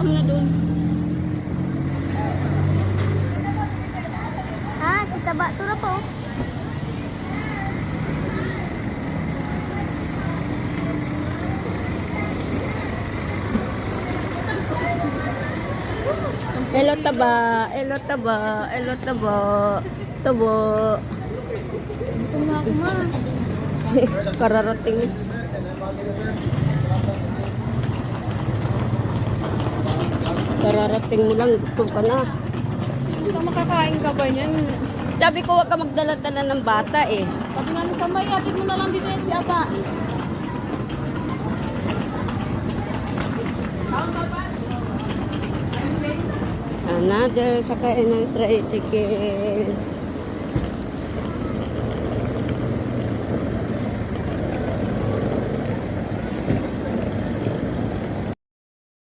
mo na doon. Ah, si Taba. Tura po. Hello taba, hello taba, hello taba. Tabo. Ito na ako ma. Kararating. Kararating mo lang, gutom ka na. So, makakain ka ba niyan? Sabi ko, wag ka magdala-dala ng bata eh. Sabi nga ni Samay, atid mo na lang dito yan si Ata. Another sakay ng tricycle.